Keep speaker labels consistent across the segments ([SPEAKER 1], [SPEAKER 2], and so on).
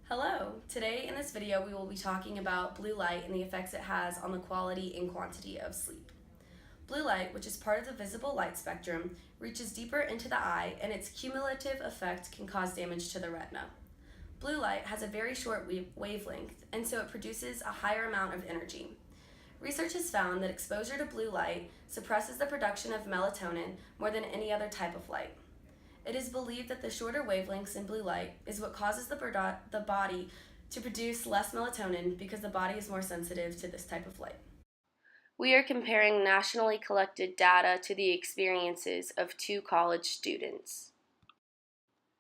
[SPEAKER 1] Hello! Today in this video we will be talking about blue light and the effects it has on the quality and quantity of sleep. Blue light, which is part of the visible light spectrum, reaches deeper into the eye and its cumulative effect can cause damage to the retina. Blue light has a very short wavelength and so it produces a higher amount of energy. Research has found that exposure to blue light suppresses the production of melatonin more than any other type of light. It is believed that the shorter wavelengths in blue light is what causes the body to produce less melatonin because the body is more sensitive to this type of light. We are comparing nationally collected data to the experiences of two college students.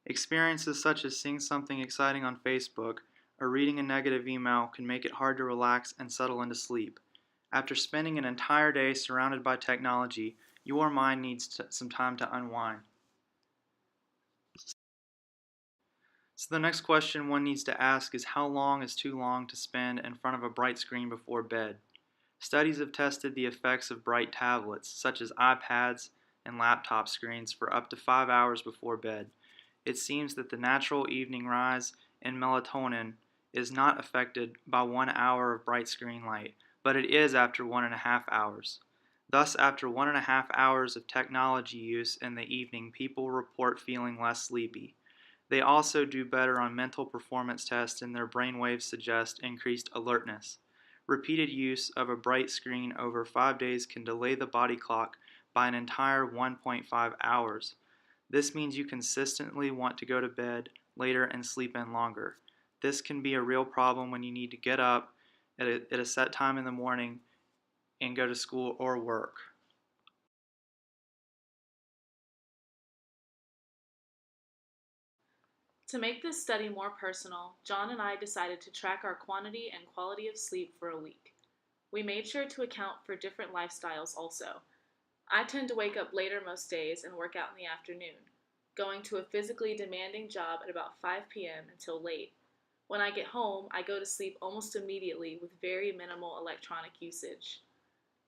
[SPEAKER 2] Experiences such as seeing something exciting on Facebook or reading a negative email can make it hard to relax and settle into sleep. After spending an entire day surrounded by technology, your mind needs some time to unwind. So the next question one needs to ask is how long is too long to spend in front of a bright screen before bed? Studies have tested the effects of bright tablets, such as iPads and laptop screens, for up to 5 hours before bed. It seems that the natural evening rise in melatonin is not affected by 1 hour of bright screen light, but it is after 1.5 hours. Thus, after 1.5 hours of technology use in the evening, people report feeling less sleepy. They also do better on mental performance tests and their brainwaves suggest increased alertness. Repeated use of a bright screen over 5 days can delay the body clock by an entire 1.5 hours. This means you consistently want to go to bed later and sleep in longer. This can be a real problem when you need to get up at a set time in the morning and go to school or work.
[SPEAKER 3] To make this study more personal, John and I decided to track our quantity and quality of sleep for a week. We made sure to account for different lifestyles also. I tend to wake up later most days and work out in the afternoon, going to a physically demanding job at about 5 p.m. until late. When I get home, I go to sleep almost immediately with very minimal electronic usage.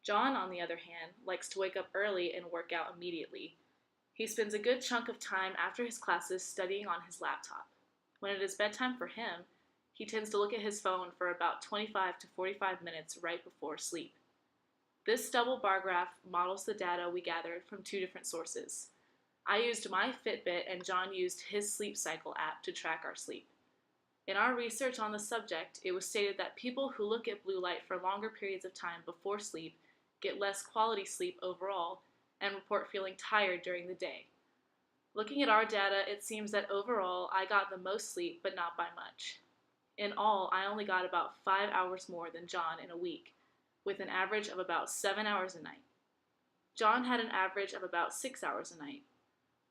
[SPEAKER 3] John, on the other hand, likes to wake up early and work out immediately. He spends a good chunk of time after his classes studying on his laptop. When it is bedtime for him, he tends to look at his phone for about 25 to 45 minutes right before sleep. This double bar graph models the data we gathered from two different sources. I used my Fitbit and John used his sleep cycle app to track our sleep. In our research on the subject, it was stated that people who look at blue light for longer periods of time before sleep get less quality sleep overall and report feeling tired during the day. Looking at our data, it seems that overall I got the most sleep, but not by much. In all, I only got about 5 hours more than John in a week, with an average of about 7 hours a night. John had an average of about 6 hours a night.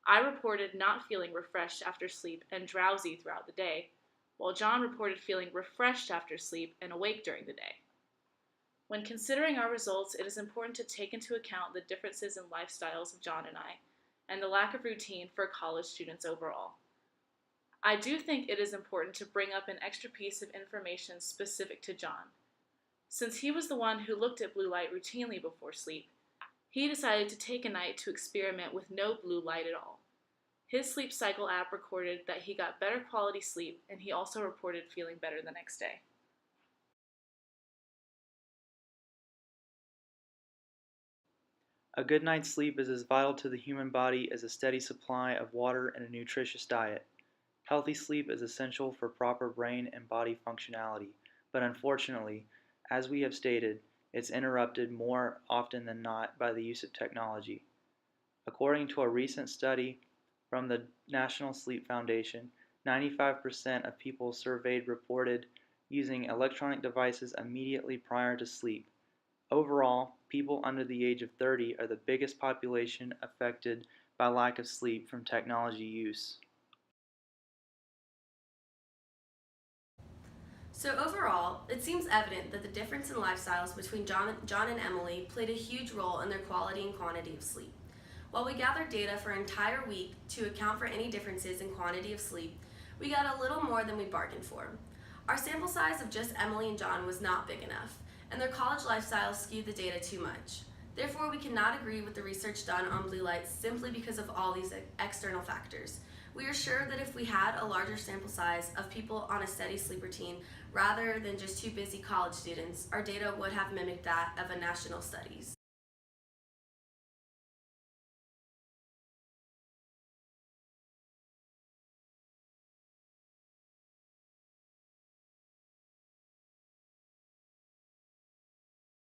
[SPEAKER 3] I reported not feeling refreshed after sleep and drowsy throughout the day, while John reported feeling refreshed after sleep and awake during the day. When considering our results, it is important to take into account the differences in lifestyles of John and I, and the lack of routine for college students overall. I do think it is important to bring up an extra piece of information specific to John. Since he was the one who looked at blue light routinely before sleep, he decided to take a night to experiment with no blue light at all. His sleep cycle app recorded that he got better quality sleep, and he also reported feeling better the next day.
[SPEAKER 2] A good night's sleep is as vital to the human body as a steady supply of water and a nutritious diet. Healthy sleep is essential for proper brain and body functionality, but unfortunately, as we have stated, it's interrupted more often than not by the use of technology. According to a recent study from the National Sleep Foundation, 95% of people surveyed reported using electronic devices immediately prior to sleep. Overall, people under the age of 30 are the biggest population affected by lack of sleep from technology use.
[SPEAKER 1] So overall, it seems evident that the difference in lifestyles between John and Emily played a huge role in their quality and quantity of sleep. While we gathered data for an entire week to account for any differences in quantity of sleep, we got a little more than we bargained for. Our sample size of just Emily and John was not big enough, and their college lifestyles skewed the data too much. Therefore, we cannot agree with the research done on blue light simply because of all these external factors. We are sure that if we had a larger sample size of people on a steady sleep routine rather than just 2 busy college students, our data would have mimicked that of a national studies.